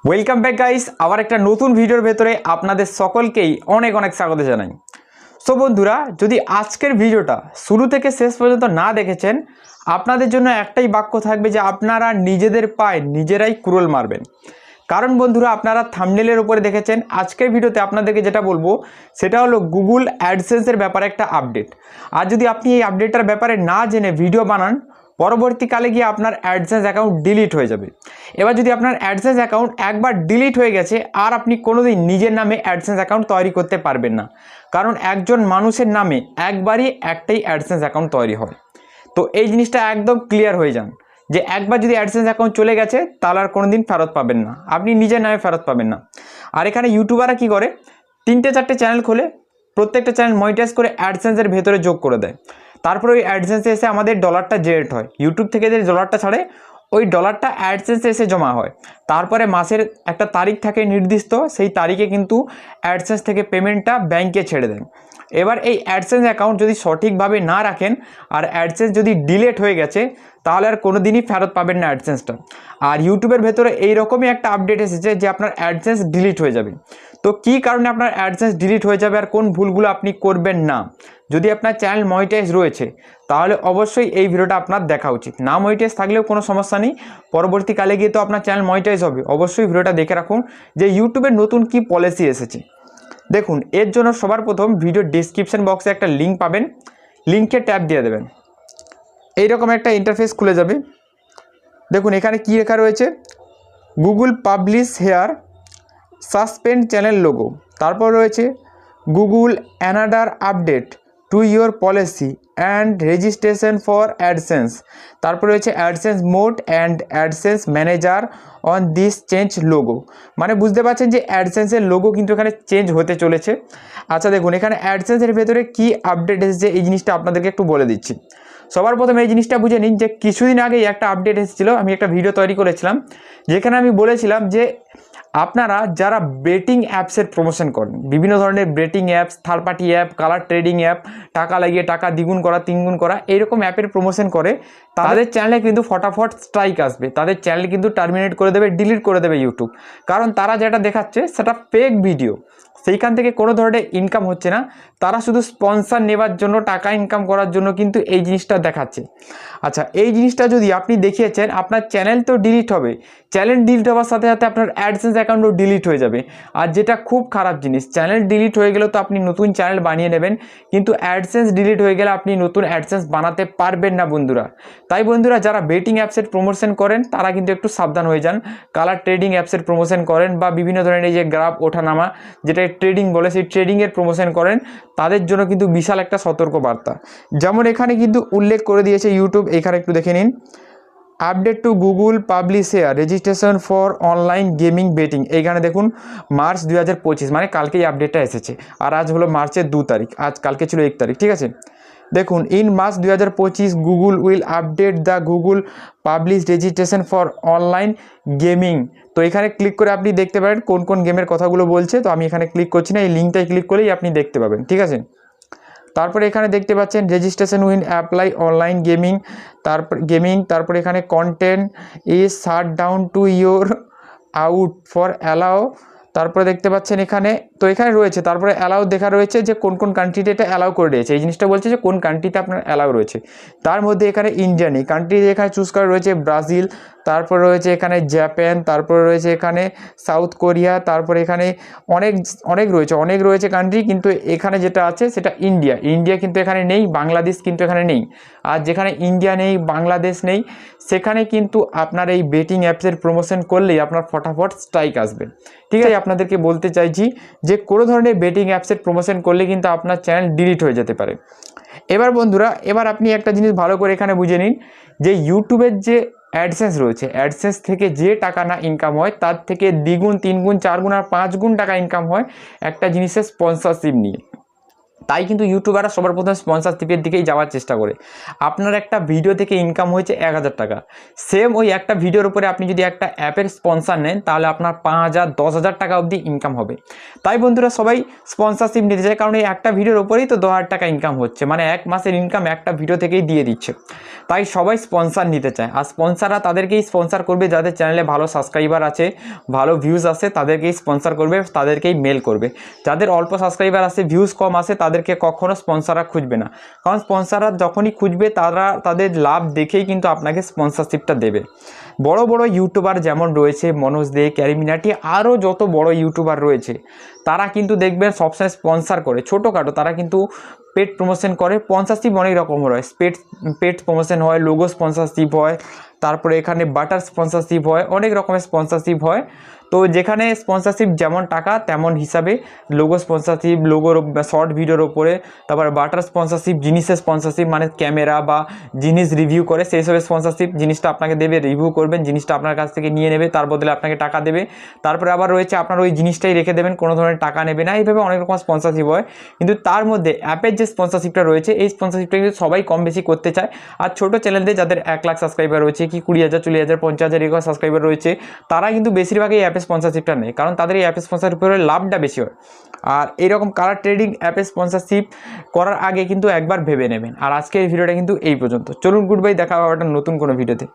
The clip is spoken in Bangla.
ওয়েলকাম ব্যাক গাইস, আবার একটা নতুন ভিডিওর ভেতরে আপনাদের সকলকেই অনেক অনেক স্বাগত জানাই। সো বন্ধুরা, যদি আজকের ভিডিওটা শুরু থেকে শেষ পর্যন্ত না দেখেছেন, আপনাদের জন্য একটাই বাক্য থাকবে যে আপনারা নিজেদের পায়ে নিজেরাই কুড়োল মারবেন। কারণ বন্ধুরা, আপনারা থাম্বনেলের উপরে দেখেছেন আজকের ভিডিওতে আপনাদেরকে যেটা বলবো সেটা হলো গুগল অ্যাডসেন্সের ব্যাপারে একটা আপডেট। আর যদি আপনি এই আপডেটটার ব্যাপারে না জেনে ভিডিও বানান, পরবর্তীকালে গিয়ে আপনার অ্যাডসেন্স অ্যাকাউন্ট ডিলিট হয়ে যাবে। এবার যদি আপনার অ্যাডসেন্স অ্যাকাউন্ট একবার ডিলিট হয়ে গেছে, আর আপনি কোনোদিন নিজের নামে অ্যাডসেন্স অ্যাকাউন্ট তৈরি করতে পারবেন না। কারণ একজন মানুষের নামে একবারই একটাই অ্যাডসেন্স অ্যাকাউন্ট তৈরি হয়। তো এই জিনিসটা একদম ক্লিয়ার হয়ে যান যে একবার যদি অ্যাডসেন্স অ্যাকাউন্ট চলে গেছে তাহলে আর কোনো দিন ফেরত পাবেন না, আপনি নিজের নামে ফেরত পাবেন না। আর এখানে ইউটিউবাররা কী করে, 3-4টে চ্যানেল খোলে, প্রত্যেকটা চ্যানেল মনিটাইজ করে অ্যাডসেন্সের ভেতরে যোগ করে দেয়। তারপরে ওই অ্যাডসেন্সে এসে আমাদের ডলারটা জেনারেট হয়, ইউটিউব থেকে যে ডলারটা ছাড়ে ওই ডলারটা অ্যাডসেন্সে এসে জমা হয়। তারপরে মাসের একটা তারিখ থাকে নির্দিষ্ট, সেই তারিখে কিন্তু অ্যাডসেন্স থেকে পেমেন্টটা ব্যাংকে ছেড়ে দেন। এবার এই অ্যাডসেন্স অ্যাকাউন্ট যদি সঠিকভাবে না রাখেন আর অ্যাডসেন্স যদি ডিলেট হয়ে গেছে, তাহলে আর কোনো দিনই ফেরত পাবেন না অ্যাডসেন্সটা। আর ইউটিউবের ভেতরে এইরকমই একটা আপডেট এসেছে যে আপনার অ্যাডসেন্স ডিলিট হয়ে যাবে। তো কী কারণে আপনার অ্যাডসেন্স ডিলিট হয়ে যাবে আর কোন ভুলগুলো আপনি করবেন না, যদি আপনার চ্যানেল মনিটাইজ রয়েছে তাহলে অবশ্যই এই ভিডিওটা আপনার দেখা উচিত। না মনিটাইজ থাকলেও কোনো সমস্যা নেই, পরবর্তীকালে গিয়ে তো আপনার চ্যানেল মনিটাইজ হবে। অবশ্যই ভিডিওটা দেখে রাখুন যে ইউটিউবের নতুন কি পলিসি এসেছে। দেখুন, এর জন্য সবার প্রথম ভিডিও ডিসক্রিপশন বক্সে একটা লিঙ্ক পাবেন, লিঙ্কে ট্যাপ দিয়ে দেবেন। এইরকম একটা ইন্টারফেস খুলে যাবে। দেখুন এখানে কি লেখা রয়েছে, Google publisher suspend channel logo. তারপর রয়েছে Google another update to your policy and registration for AdSense. তারপর রয়েছে AdSense mode and AdSense manager on this change logo. মানে বুঝতে পারছেন যে অ্যাডসেন্সের লোগো কিন্তু এখানে চেঞ্জ হতে চলেছে। আচ্ছা দেখুন, এখানে অ্যাডসেন্সের ভেতরে কি আপডেট এসেছে এই জিনিসটা আপনাদেরকে একটু বলে দিচ্ছি। সবার প্রথমে এই জিনিসটা বুঝে নিন যে কিছুদিন আগেই একটা আপডেট এসেছিলো, আমি একটা ভিডিও তৈরি করেছিলাম যেখানে আমি বলেছিলাম যে আপনারা যারা বেটিং অ্যাপসের প্রমোশন করেন, বিভিন্ন ধরনের betting apps, third party app, colour trading app, টাকা লাগিয়ে টাকা দ্বিগুণ করা তিনগুণ করা, এইরকম অ্যাপের প্রমোশন করে, তাদের চ্যানেলে কিন্তু ফটাফট স্ট্রাইক আসবে, তাদের চ্যানেল কিন্তু টার্মিনেট করে দেবে, ডিলিট করে দেবে ইউটিউব। কারণ তারা যেটা দেখাচ্ছে সেটা ফেক ভিডিও, সেইখান থেকে কোনো ধরনের ইনকাম হচ্ছে না, তারা শুধু স্পন্সর নেবার জন্য, টাকা ইনকাম করার জন্য কিন্তু এই জিনিসটা দেখাচ্ছে। আচ্ছা, এই জিনিসটা যদি আপনি দেখিয়েছেন, আপনার চ্যানেল তো ডিলিট হবে, চ্যানেল ডিলিট হওয়ার সাথে সাথে আপনার অ্যাডসেন্স অ্যাকাউন্টও ডিলিট হয়ে যাবে। আর যেটা খুব খারাপ জিনিস, চ্যানেল ডিলিট হয়ে গেলেও তো আপনি নতুন চ্যানেল বানিয়ে নেবেন, কিন্তু অ্যাডসেন্স ডিলিট হয়ে গেলে আপনি নতুন অ্যাডসেন্স বানাতে পারবেন না বন্ধুরা। তাই বন্ধুরা, যারা বেটিং অ্যাপসের প্রমোশন করেন তারা কিন্তু একটু সাবধান হয়ে যান। কালার ট্রেডিং অ্যাপসের প্রমোশন করেন বা বিভিন্ন ধরনের এই যে গ্রাফ ওঠানামা, যেটা ট্রেডিং বলে, সেই ট্রেডিংয়ের প্রমোশন করেন, তাদের জন্য কিন্তু বিশাল একটা সতর্ক বার্তা। যেমন এখানে কিন্তু উল্লেখ করে দিয়েছে ইউটিউব, এখানে একটু দেখে নিন, update to Google publisher registration for online gaming betting. এইখানে দেখুন মার্চ 2025, মানে কালকেই আপডেটটা এসেছে। আর আজ হলো মার্চের 2 তারিখ, কালকে ছিল 1 তারিখ, ঠিক আছে। দেখুন, in March 2025 Google will update the Google publish registration for online gaming. তো এখানে ক্লিক করে আপনি দেখতে পারেন কোন কোন গেমের কথাগুলো বলছে। তো আমি এখানে ক্লিক করছি না, এই লিঙ্কটায় ক্লিক করলেই আপনি দেখতে পাবেন, ঠিক আছে। তারপরে এখানে দেখতে পাচ্ছেন রেজিস্ট্রেশন উইল অ্যাপ্লাই অনলাইন তারপর এখানে content is shut down to your out for allow. তারপরে দেখতে পাচ্ছেন এখানে, তো এখানে রয়েছে, তারপরে অ্যালাউ দেখা রয়েছে যে কোন কোন কান্ট্রিতে এটা অ্যালাউ করে দিয়েছে। এই জিনিসটা বলছে যে কোন কান্ট্রিতে আপনার অ্যালাউ রয়েছে। তার মধ্যে এখানে ইন্ডিয়া নেই, কান্ট্রি এখানে চুজ করা রয়েছে ব্রাজিল, তারপর রয়েছে এখানে জাপান, তারপরে রয়েছে এখানে সাউথ কোরিয়া, তারপরে এখানে অনেক রয়েছে কান্ট্রি, কিন্তু এখানে যেটা আছে সেটা ইন্ডিয়া কিন্তু এখানে নেই, বাংলাদেশ কিন্তু এখানে নেই। আর যেখানে ইন্ডিয়া নেই, বাংলাদেশ নেই, সেখানে কিন্তু আপনার এই বেটিং অ্যাপসের প্রমোশন করলেই আপনার ফটাফট স্ট্রাইক আসবে, ঠিক আছে। আপনাদেরকে বলতে চাইছি যে কোনো ধরনের বেটিং অ্যাপসের প্রমোশন করলে কিন্তু আপনার চ্যানেল ডিলিট হয়ে যেতে পারে। এবার বন্ধুরা, এবার আপনি একটা জিনিস ভালো করে এখানে বুঝে নিন যে ইউটিউবের যে অ্যাডসেন্স রয়েছে, অ্যাডসেন্স থেকে যে টাকা না ইনকাম হয় তার থেকে দ্বিগুণ, 3 গুণ, 4 গুণ আর 5 গুণ টাকা ইনকাম হয় একটা জিনিসের স্পন্সরশিপ নিয়ে। তাই কিন্তু ইউটিউবাররা সবার প্রথমে স্পন্সরশিপের দিকেই যাওয়ার চেষ্টা করে। আপনার একটা ভিডিও থেকে ইনকাম হয়েছে 1000 টাকা, সেম ওই একটা ভিডিওর উপরে আপনি যদি একটা অ্যাপের স্পন্সর নেন তাহলে আপনার 5000 10,000 টাকা অবধি ইনকাম হবে। তাই বন্ধুরা সবাই স্পন্সরশিপ নিতে চায়, কারণ এই একটা ভিডিওর উপরেই তো 10,000 টাকা ইনকাম হচ্ছে, মানে এক মাসের ইনকাম একটা ভিডিও থেকেই দিয়ে দিচ্ছে। তাই সবাই স্পন্সর নিতে চায়, আর স্পন্সররা তাদেরকেই স্পন্সর করবে যাদের চ্যানেলে ভালো সাবস্ক্রাইবার আছে, ভালো ভিউজ আসে, তাদেরকেই স্পন্সর করবে, তাদেরকেই মেল করবে। যাদের অল্প সাবস্ক্রাইবার আছে, ভিউজ কম আসে, তাদেরকে কখনো স্পন্সররা খুঁজবে না, কারণ স্পন্সররা যখনই খুঁজবে তারা তাদের লাভ দেখেই কিন্তু আপনাকে স্পন্সরশিপটা দেবে। বড় বড় ইউটিউবার যেমন রয়েছে মনোজ দে, ক্যারিমিনাটি, আরও যত বড় ইউটিউবার রয়েছে তারা কিন্তু দেখবেন সবসময় স্পন্সর করে। ছোটোখাটো তারা কিন্তু পেড প্রমোশন করে, স্পন্সরশিপ অনেক রকমের হয়, পেড প্রমোশন হয়, লোগো স্পন্সরশিপ হয়, তারপরে এখানে বাটার স্পন্সরশিপ হয়, অনেক রকমের স্পন্সরশিপ হয়। তো যেখানে স্পন্সরশিপ যেমন টাকা তেমন হিসাবে লোগো স্পন্সরশিপ, লোগোর শর্ট ভিডিওর ওপরে, তারপরে বাটার স্পন্সরশিপ জিনিসের স্পন্সরশিপ, মানে ক্যামেরা বা জিনিস রিভিউ করে সেই সবের স্পন্সরশিপ, জিনিসটা আপনাকে দেবে, রিভিউ করবেন, জিনিসটা আপনার কাছ থেকে নিয়ে নেবে, তার বদলে আপনাকে টাকা দেবে। তারপরে আবার রয়েছে আপনার ওই জিনিসটাই রেখে দেবেন, কোনো ধরনের টাকা নেবে না। এইভাবে অনেক রকম স্পন্সরশিপ হয়, কিন্তু তার মধ্যে অ্যাপের যে স্পন্সরশিপটা রয়েছে এই স্পন্সরশিপটা কিন্তু সবাই কম বেশি করতে চায়। আর ছোটো চ্যানেলদের যাদের 1 লাখ সাবস্ক্রাইবার রয়েছে, কি 20,000 40,000 50,000 এরকম সাবস্ক্রাইবার রয়েছে, তারা কিন্তু বেশিরভাগই অ্যাপের স্পন্সরশিপটা নেয়, কারণ তাদের এই অ্যাপের স্পন্সরশিপের উপরে লাভটা বেশি হয়। আর এরকম কালার ট্রেডিং অ্যাপের স্পন্সরশিপ করার আগে কিন্তু একবার ভেবে নেবেন। আর আজকের এই ভিডিওটা কিন্তু এই পর্যন্ত। চলুন গুড বাই, দেখা হবে একটা নতুন কোনো ভিডিওতে।